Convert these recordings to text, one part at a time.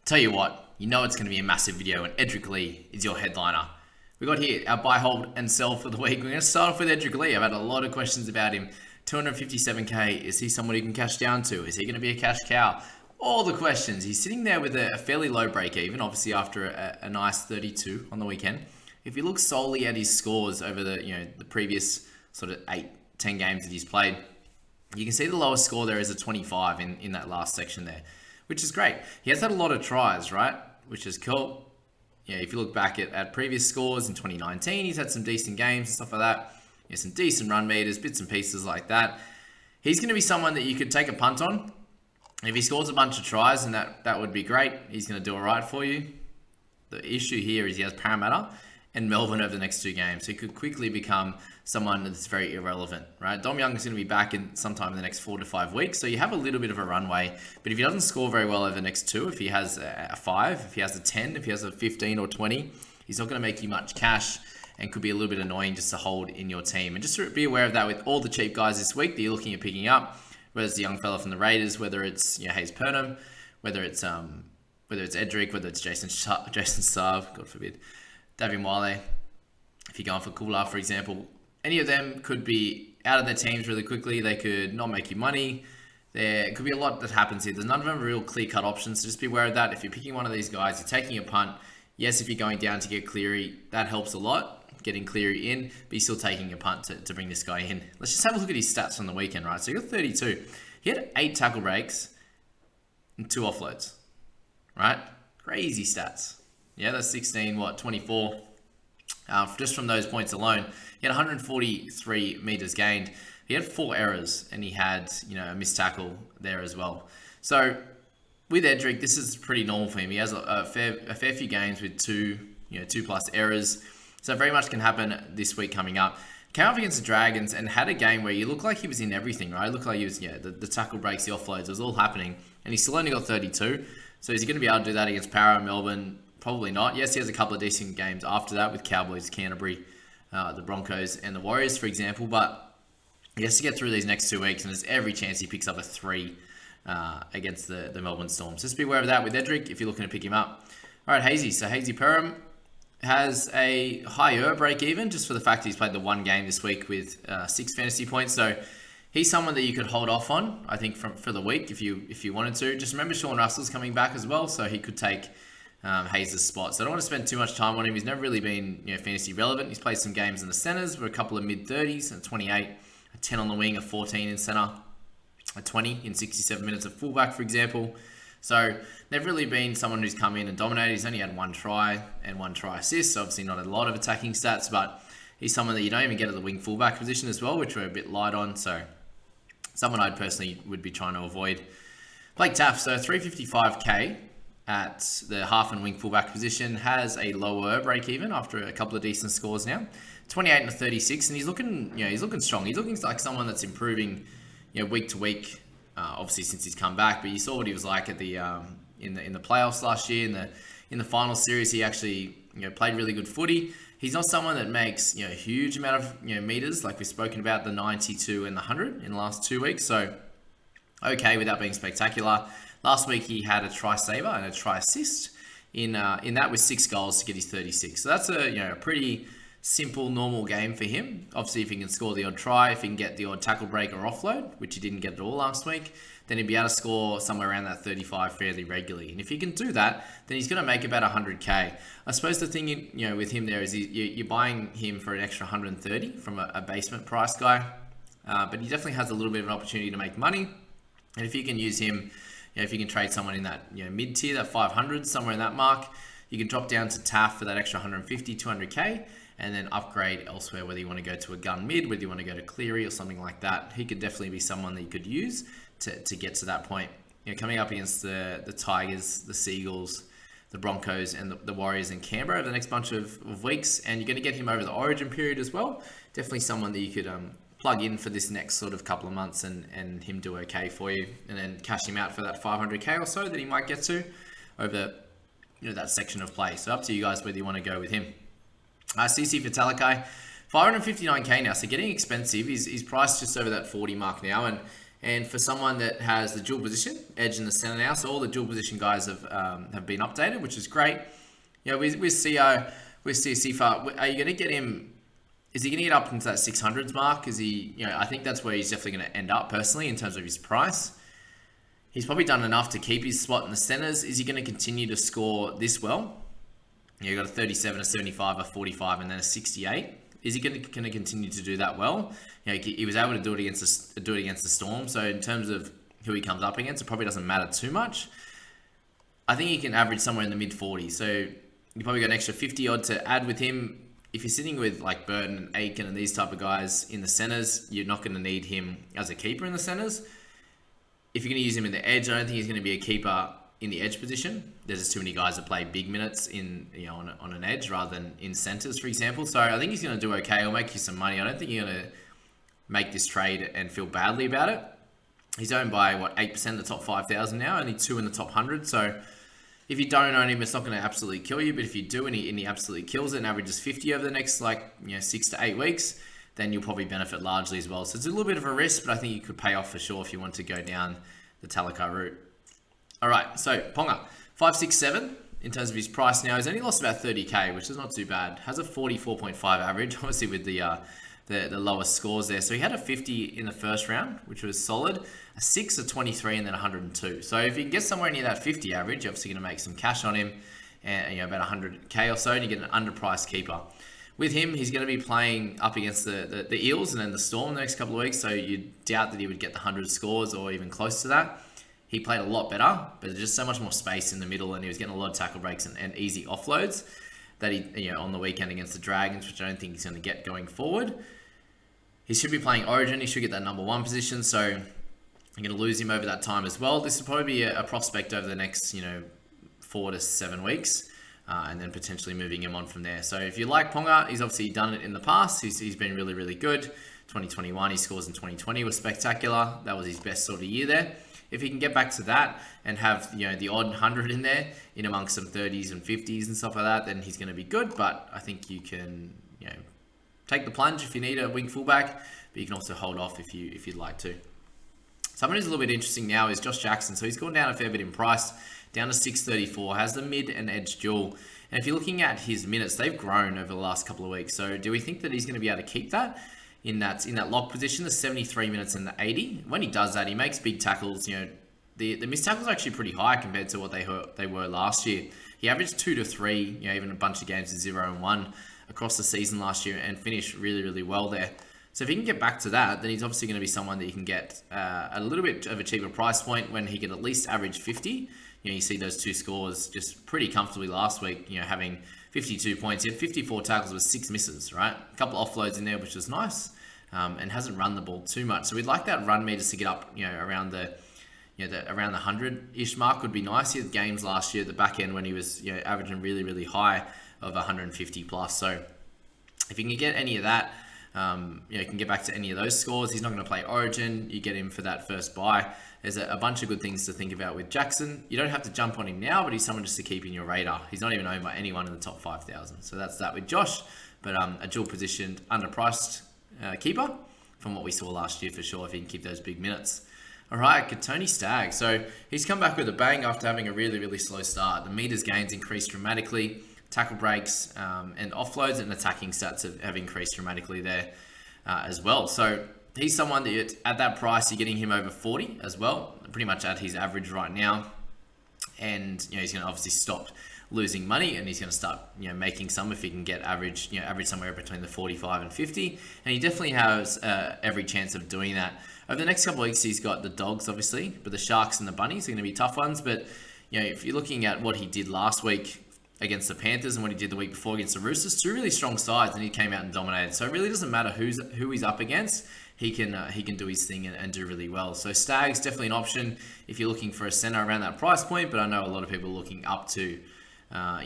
Tell you what, you know it's going to be a massive video, and Edric Lee is your headliner. We got here our buy, hold, and sell for the week. We're going to start off with Edric Lee. I've had a lot of questions about him. 257k. Is he someone you can cash down to? Is he going to be a cash cow? All the questions. He's sitting there with a fairly low break even, obviously after a nice 32 on the weekend. If you look solely at his scores over the previous sort of 8-10 games that he's played, you can see the lowest score there is a 25 in that last section there, which is great. He has had a lot of tries, right? Which is cool. Yeah, if you look back at previous scores in 2019, he's had some decent games and stuff like that. Some decent run meters, bits and pieces like that. He's going to be someone that you could take a punt on. If he scores a bunch of tries, and that would be great. He's going to do all right for you. The issue here is he has Parramatta and Melbourne over the next 2 games. So he could quickly become someone that's very irrelevant, right? Dom Young is going to be back in sometime in the next 4 to 5 weeks. So you have a little bit of a runway. But if he doesn't score very well over the next 2, if he has a 5, if he has a 10, if he has a 15 or 20, he's not going to make you much cash and could be a little bit annoying just to hold in your team. And just to be aware of that with all the cheap guys this week that you're looking at picking up, whether it's the young fella from the Raiders, whether it's Hayes Purnham, whether it's Edric, whether it's Jason Saab, God forbid, Davin Wiley. If you're going for Kula, for example, any of them could be out of their teams really quickly. They could not make you money. There could be a lot that happens here. There's none of them real clear-cut options, so just be aware of that. If you're picking one of these guys, you're taking a punt. Yes, if you're going down to get Cleary, that helps a lot, getting Cleary in, but you're still taking a punt to bring this guy in. Let's just have a look at his stats from the weekend, right? So he got 32. He had 8 tackle breaks and 2 offloads, right? Crazy stats. Yeah, that's 16, 24. Just from those points alone, he had 143 meters gained. He had 4 errors, and he had a missed tackle there as well. So with Edric, this is pretty normal for him. He has a fair few games with 2 plus errors. So very much can happen this week coming up. Came up against the Dragons and had a game where you looked like he was in everything, right? It looked like he was, the tackle breaks, the offloads, it was all happening. And he still only got 32. So is he going to be able to do that against Para, Melbourne? Probably not. Yes, he has a couple of decent games after that with Cowboys, Canterbury, the Broncos, and the Warriors, for example. But he has to get through these next 2 weeks, and there's every chance he picks up a 3 against the Melbourne Storm. So just be aware of that with Edric if you're looking to pick him up. All right, Hazy. So Hazy Perham has a higher break even just for the fact that he's played the 1 game this week with 6 fantasy points. So he's someone that you could hold off on, I think, for the week if you wanted to. Just remember Sean Russell's coming back as well, so he could take Hayes' spot. So I don't want to spend too much time on him. He's never really been fantasy relevant. He's played some games in the centers with a couple of mid-30s, a 28, a 10 on the wing, a 14 in center, a 20 in 67 minutes of fullback, for example. So never really been someone who's come in and dominated. He's only had 1 try and 1 try assist, so obviously not a lot of attacking stats, but he's someone that you don't even get at the wing fullback position as well, which we're a bit light on. So someone I personally would be trying to avoid. Blake Taff, so 355k at the half and wing fullback position, has a lower break even after a couple of decent scores now, 28 and a 36, and he's looking strong. He's looking like someone that's improving, week to week. Obviously since he's come back, but you saw what he was like at the in the playoffs last year. In the final series, he actually played really good footy. He's not someone that makes a huge amount of meters, like we've spoken about, the 92 and the 100 in the last 2 weeks. So okay without being spectacular. Last week he had a try saver and a try assist in that with 6 goals to get his 36. So that's a pretty simple, normal game for him. Obviously, if he can score the odd try, if he can get the odd tackle break or offload, which he didn't get at all last week, then he'd be able to score somewhere around that 35 fairly regularly. And if he can do that, then he's going to make about 100k. I suppose the thing with him there is you're buying him for an extra 130 from a basement price guy, but he definitely has a little bit of an opportunity to make money. And if you can use him, if you can trade someone in that mid tier, that 500, somewhere in that mark, you can drop down to Taff for that extra 150, 200k. And then upgrade elsewhere, whether you want to go to a gun mid, whether you want to go to Cleary or something like that. He could definitely be someone that you could use to get to that point. Coming up against the Tigers, the Seagulls, the Broncos, and the Warriors in Canberra over the next bunch of weeks. And you're going to get him over the origin period as well. Definitely someone that you could plug in for this next sort of couple of months and him do okay for you. And then cash him out for that 500k or so that he might get to over that section of play. So up to you guys whether you want to go with him. CC for Talakai, 559k now, so getting expensive. He's priced just over that 40 mark now, and And for someone that has the dual position, edge in the center now, so all the dual position guys have been updated, which is great. You know, with CO, with CFR, are you going to get him? Is he going to get up into that 600s mark? Is he? You know, I think that's where he's definitely going to end up personally in terms of his price. He's probably done enough to keep his spot in the centers. Is he going to continue to score this well? You got a 37, a 75, a 45, and then a 68. Is he going to continue to do that well? You know, he was able to do it against the Storm. So in terms of who he comes up against, it probably doesn't matter too much. I think he can average somewhere in the mid 40s. So you probably got an extra 50 odd to add with him. If you're sitting with like Burton and Aiken and these type of guys in the centers, you're not going to need him as a keeper in the centers. If you're going to use him in the edge, I don't think he's going to be a keeper in the edge position. There's just too many guys that play big minutes in, you know, on an edge rather than in centers, for example. So I think he's going to do okay. He'll make you some money. I don't think you're going to make this trade and feel badly about it. He's owned by, 8% of the top 5,000 now, only 2 in the top 100. So if you don't own him, it's not going to absolutely kill you. But if you do and he absolutely kills it and averages 50 over the next 6 to 8 weeks, then you'll probably benefit largely as well. So it's a little bit of a risk, but I think you could pay off for sure if you want to go down the Talakai route. All right, so Ponga, 567 in terms of his price now. He's only lost about 30k, which is not too bad. Has a 44.5 average, obviously with the lowest scores there. So he had a 50 in the first round, which was solid. A 6, a 23, and then 102. So if you can get somewhere near that 50 average, you're obviously going to make some cash on him, and about 100k or so, and you get an underpriced keeper. With him, he's going to be playing up against the Eels and then the Storm the next couple of weeks, so you'd doubt that he would get the 100 scores or even close to that. He played a lot better, but there's just so much more space in the middle, and he was getting a lot of tackle breaks and easy offloads that he, on the weekend against the Dragons, which I don't think he's going to get going forward. He should be playing Origin. He should get that number 1 position, so I'm going to lose him over that time as well. This will probably be a prospect over the next, 4 to 7 weeks. And then potentially moving him on from there. So if you like Ponga, he's obviously done it in the past. He's been really, really good. 2021, he scores in 2020 was spectacular. That was his best sort of year there. If he can get back to that and have the odd 100 in there, in amongst some 30s and 50s and stuff like that, then he's going to be good. But I think you can take the plunge if you need a wing fullback, but you can also hold off if you'd like to. Someone who's a little bit interesting now is Josh Jackson. So he's gone down a fair bit in price, down to 634, has the mid and edge dual. And if you're looking at his minutes, they've grown over the last couple of weeks. So do we think that he's going to be able to keep that in that lock position, the 73 minutes and the 80? When he does that, he makes big tackles. The missed tackles are actually pretty high compared to what they were last year. He averaged 2 to 3, even a bunch of games of 0 and 1 across the season last year, and finished really, really well there. So if he can get back to that, then he's obviously going to be someone that you can get a little bit of a cheaper price point when he can at least average 50. You see those 2 scores just pretty comfortably last week, having 52 points. He had 54 tackles with 6 misses, right? A couple of offloads in there, which was nice, and hasn't run the ball too much. So we'd like that run meters to get up, around the around the 100-ish mark would be nice. He had games last year at the back end when he was, averaging really, really high of 150 plus. So if you can get any of that, you can get back to any of those scores. He's not going to play Origin. You get him for that first buy. There's a bunch of good things to think about with Jackson. You don't have to jump on him now, but he's someone just to keep in your radar. He's not even owned by anyone in the top 5,000. So that's that with Josh. But a dual positioned, underpriced keeper from what we saw last year for sure, if he can keep those big minutes. All right, Tony Stagg. So he's come back with a bang after having a really, really slow start. The meters gains increased dramatically. Tackle breaks and offloads and attacking stats have increased dramatically there as well. So he's someone that at that price, you're getting him over 40 as well, pretty much at his average right now. And he's going to obviously stop losing money, and he's going to start making some if he can get average somewhere between the 45 and 50. And he definitely has every chance of doing that. Over the next couple of weeks, he's got the Dogs, obviously, but the Sharks and the Bunnies are going to be tough ones. But if you're looking at what he did last week against the Panthers and what he did the week before against the Roosters, 2 really strong sides, and he came out and dominated. So it really doesn't matter who he's up against. He can do his thing and do really well. So Stagg's definitely an option if you're looking for a center around that price point. But I know a lot of people are looking up to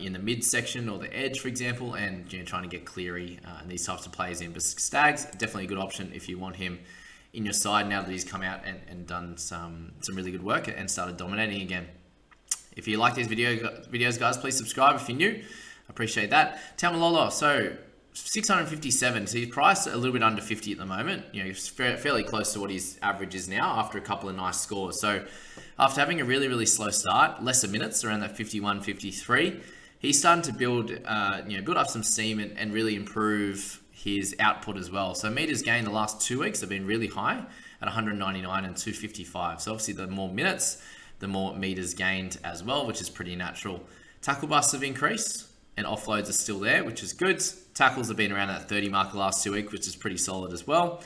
in the mid section or the edge, for example, and trying to get Cleary and these types of players in. But Stagg's definitely a good option if you want him in your side now that he's come out and done some really good work and started dominating again. If you like these videos, guys, please subscribe if you're new. I appreciate that. Tamalolo. So 657. So he's priced a little bit under 50 at the moment. He's fairly close to what his average is now after a couple of nice scores. So after having a really, really slow start, lesser minutes around that 51, 53, he's starting to build up some steam and really improve his output as well. So meters gained the last 2 weeks have been really high at 199 and 255. So obviously the more minutes, the more meters gained as well, which is pretty natural. Tackle busts have increased and offloads are still there, which is good. Tackles have been around that 30 mark the last 2 weeks, which is pretty solid as well.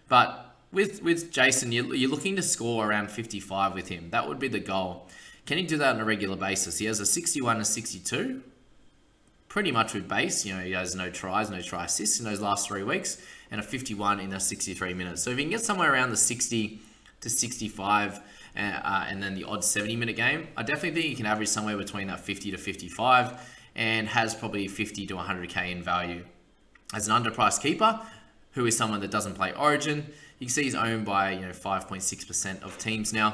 But with Jason, you're looking to score around 55 with him. That would be the goal. Can he do that on a regular basis? He has a 61 and 62, pretty much with base. He has no tries, no try assists in those last 3 weeks, and a 51 in the 63 minutes. So if you can get somewhere around the 60 to 65, and then the odd 70-minute game, I definitely think you can average somewhere between that 50 to 55 and has probably 50 to 100k in value. As an underpriced keeper, who is someone that doesn't play Origin, you can see he's owned by 5.6% of teams now.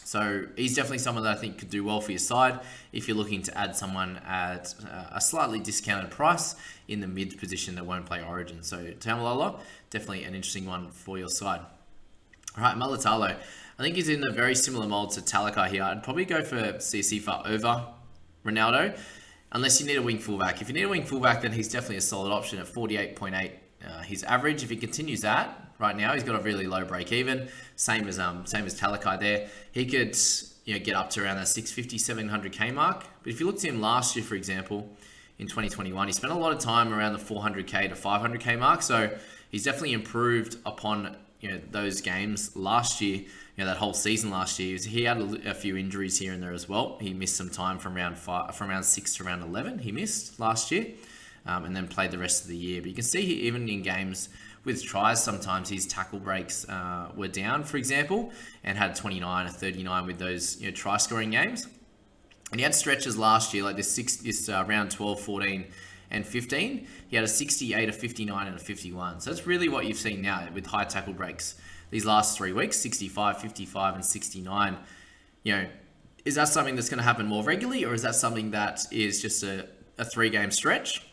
So he's definitely someone that I think could do well for your side if you're looking to add someone at a slightly discounted price in the mid position that won't play Origin. So Malatalo, definitely an interesting one for your side. All right, Malatalo. I think he's in a very similar mold to Talakai here. I'd probably go for CC over Ronaldo, unless you need a wing fullback. If you need a wing fullback, then he's definitely a solid option at 48.8. His average, if he continues that right now, he's got a really low break even, same as Talakai there. He could get up to around that 650, 700k mark. But if you looked at him last year, for example, in 2021, he spent a lot of time around the 400k to 500k mark. So he's definitely improved upon those games last year. That whole season last year, he had a few injuries here and there as well. He missed some time from round 6 to round 11. He missed last year, and then played the rest of the year. But you can see even in games with tries, sometimes his tackle breaks were down, for example, and had 29 or 39 with those try scoring games. And he had stretches last year like this round 12, 14, and 15. He had a 68, a 59, and a 51. So that's really what you've seen now with high tackle breaks. These last 3 weeks, 65, 55, and 69. Is that something that's going to happen more regularly, or is that something that is just a 3-game stretch,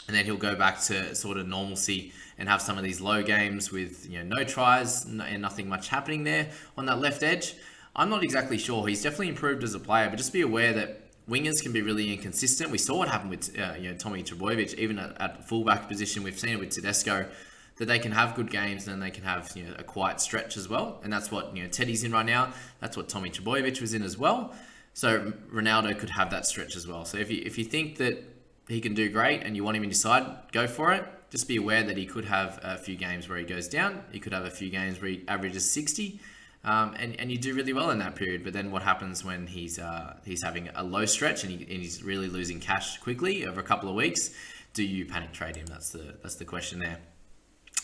and then he'll go back to sort of normalcy and have some of these low games with no tries and nothing much happening there on that left edge? I'm not exactly sure. He's definitely improved as a player, but just be aware that wingers can be really inconsistent. We saw what happened with Tommy Trbojevic, even at fullback position. We've seen it with Tedesco, that they can have good games and then they can have a quiet stretch as well. And that's what Teddy's in right now. That's what Tommy Trbojevic was in as well. So Ronaldo could have that stretch as well. So if you think that he can do great and you want him in your side, go for it. Just be aware that he could have a few games where he goes down. He could have a few games where he averages 60. And you do really well in that period. But then what happens when he's having a low stretch and he's really losing cash quickly over a couple of weeks? Do you panic trade him? That's the question there.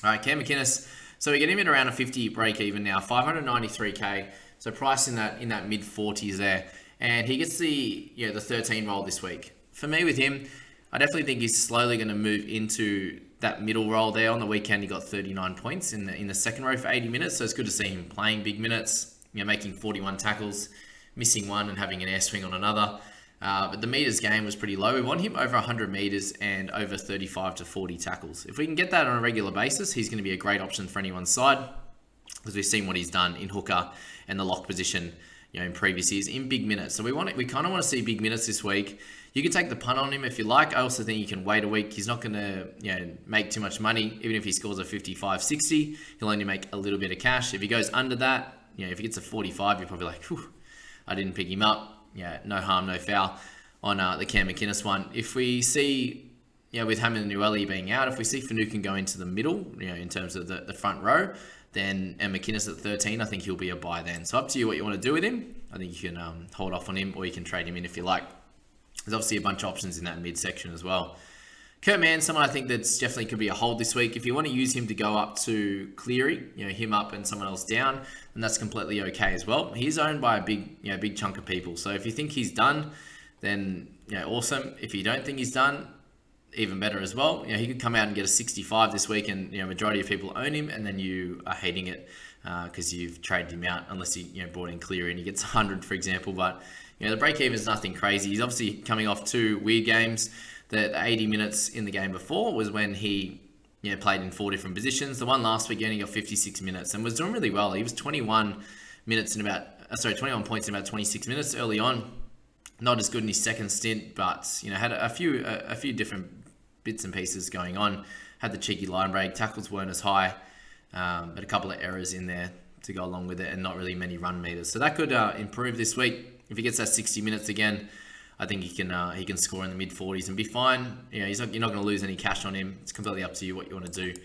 All right, Cam McInnes. So we get him at around a 50 break even now, 593k. So price in that mid 40s there, and he gets the 13 role this week. For me with him, I definitely think he's slowly going to move into that middle role there. On the weekend, he got 39 points in the second row for 80 minutes. So it's good to see him playing big minutes, making 41 tackles, missing one and having an air swing on another. But the meters game was pretty low. We want him over 100 meters and over 35 to 40 tackles. If we can get that on a regular basis, he's going to be a great option for anyone's side, because we've seen what he's done in hooker and the lock position, in previous years in big minutes. So we kind of want to see big minutes this week. You can take the punt on him if you like. I also think you can wait a week. He's not going to make too much money. Even if he scores a 55, 60, he'll only make a little bit of cash. If he goes under that, if he gets a 45, you're probably like, whew, I didn't pick him up. No harm, no foul on the Cam McInnes one. If we see, with Hammond and Nueli being out, if we see Finucane go into the middle, in terms of the front row, then McInnes at 13, I think he'll be a buy then. So up to you what you want to do with him. I think you can hold off on him, or you can trade him in if you like. There's obviously a bunch of options in that midsection as well. Kurt Mann, someone I think that's definitely could be a hold this week. If you want to use him to go up to Cleary, him up and someone else down, then that's completely okay as well. He's owned by a big chunk of people. So if you think he's done, then awesome. If you don't think he's done, even better as well. He could come out and get a 65 this week, and majority of people own him, and then you are hating it because you've traded him out, unless you brought in Cleary and he gets 100, for example. But the break even is nothing crazy. He's obviously coming off 2 weird games. The 80 minutes in the game before was when he played in 4 different positions. The one last week, he only got 56 minutes and was doing really well. He was 21 points in about 26 minutes early on. Not as good in his second stint, but had a few different bits and pieces going on. Had the cheeky line break. Tackles weren't as high, but a couple of errors in there to go along with it, and not really many run meters. So that could improve this week. If he gets that 60 minutes again, I think he can score in the mid 40s and be fine. You're not going to lose any cash on him. It's completely up to you what you want to do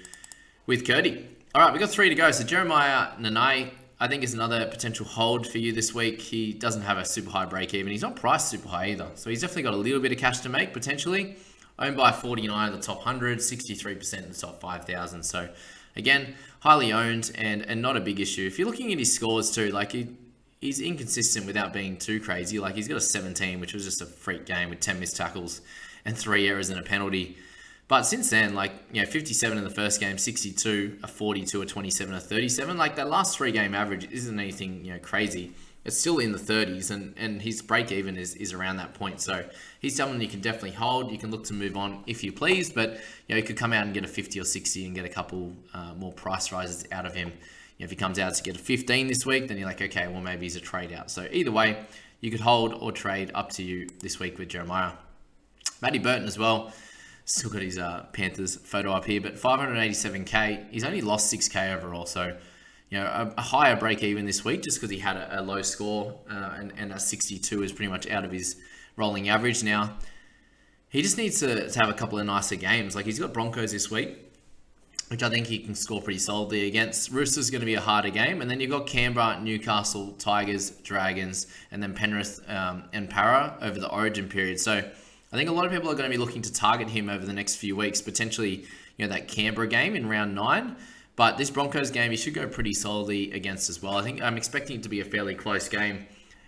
with Curdy. All right, we've got 3 to go. So Jeremiah Nanai, I think, is another potential hold for you this week. He doesn't have a super high break even. He's not priced super high either. So he's definitely got a little bit of cash to make potentially. Owned by 49 in the top 100, 63% in the top 5,000. So again, highly owned and not a big issue. If you're looking at his scores too, like he's inconsistent without being too crazy. Like he's got a 17, which was just a freak game with 10 missed tackles and 3 errors and a penalty. But since then, 57 in the first game, 62, a 42, a 27, a 37. Like that last 3 game average isn't anything crazy. It's still in the 30s, and his break even is around that point. So he's someone you can definitely hold. You can look to move on if you please, but you could come out and get a 50 or 60 and get a couple more price rises out of him. If he comes out to get a 15 this week, then you're like, okay, well maybe he's a trade out. So either way, you could hold or trade, up to you this week with Jeremiah. Matty Burton as well. Still got his Panthers photo up here, but 587k. He's only lost 6k overall, so a higher break even this week just because he had a low score, and a 62 is pretty much out of his rolling average now. He just needs to have a couple of nicer games. Like he's got Broncos this week, which I think he can score pretty solidly against. Roosters going to be a harder game, and then you've got Canberra, Newcastle, Tigers, Dragons, and then Penrith and Para over the Origin period. So I think a lot of people are going to be looking to target him over the next few weeks, potentially that Canberra game in round 9. But this Broncos game, he should go pretty solidly against as well. I think I'm expecting it to be a fairly close game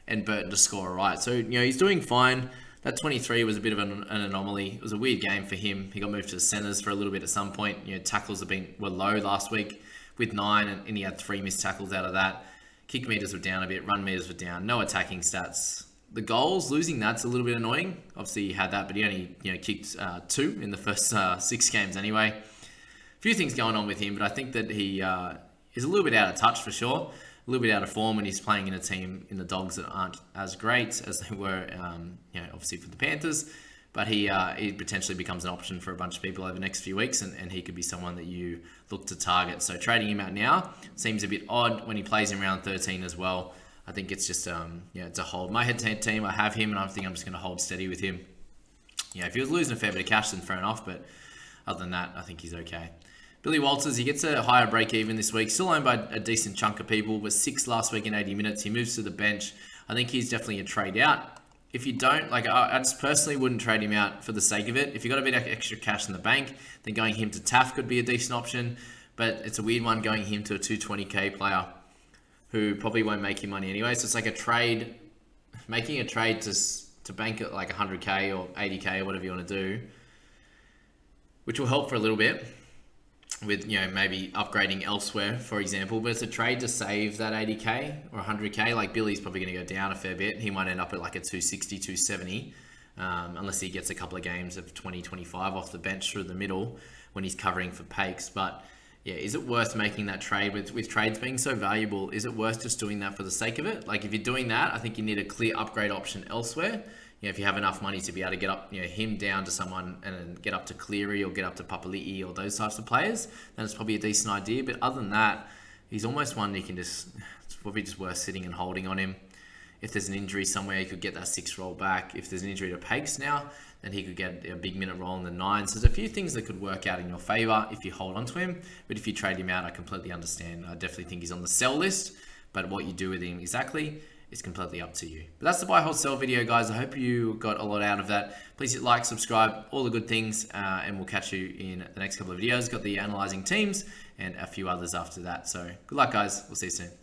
and Burton to score all right. So, he's doing fine. That 23 was a bit of an anomaly. It was a weird game for him. He got moved to the centres for a little bit at some point. Tackles were low last week with 9, and he had 3 missed tackles out of that. Kick meters were down a bit. Run meters were down. No attacking stats. The goals, losing that's a little bit annoying. Obviously, he had that, but he only kicked 2 in the first 6 games anyway. Few things going on with him, but I think that he is a little bit out of touch for sure, a little bit out of form when he's playing in a team in the Dogs that aren't as great as they were, obviously for the Panthers. But he potentially becomes an option for a bunch of people over the next few weeks, and he could be someone that you look to target. So trading him out now seems a bit odd when he plays in round 13 as well. I think it's just it's a hold. My head-to-head team, I have him, and I think I'm just going to hold steady with him. If he was losing a fair bit of cash, then fair enough. But other than that, I think he's okay. Billy Walters, he gets a higher break even this week. Still owned by a decent chunk of people. Was 6 last week in 80 minutes. He moves to the bench. I think he's definitely a trade out. If you don't, I just personally wouldn't trade him out for the sake of it. If you've got a bit of extra cash in the bank, then going him to Taff could be a decent option. But it's a weird one going him to a 220k player who probably won't make you money anyway. So it's like a trade, making a trade to bank at like 100k or 80k or whatever you want to do, which will help for a little bit with maybe upgrading elsewhere, for example. But it's a trade to save that 80k or 100k. Like Billy's probably going to go down a fair bit. He might end up at like a 260, 270, unless he gets a couple of games of 20, 25 off the bench through the middle when he's covering for Pakes. But yeah, is it worth making that trade with trades being so valuable? Is it worth just doing that for the sake of it? Like if you're doing that, I think you need a clear upgrade option elsewhere. If you have enough money to be able to get up, him down to someone and then get up to Cleary or get up to Papali'i or those types of players, then it's probably a decent idea. But other than that, he's almost one you can it's probably just worth sitting and holding on him. If there's an injury somewhere, he could get that 6 roll back. If there's an injury to Pakes now, then he could get a big minute roll in the 9. So there's a few things that could work out in your favor if you hold on to him. But if you trade him out, I completely understand. I definitely think he's on the sell list. But what you do with him exactly is completely up to you. But that's the buy, hold, sell video, guys. I hope you got a lot out of that. Please hit like, subscribe, all the good things, and we'll catch you in the next couple of videos. Got the analyzing teams and a few others after that. So good luck, guys. We'll see you soon.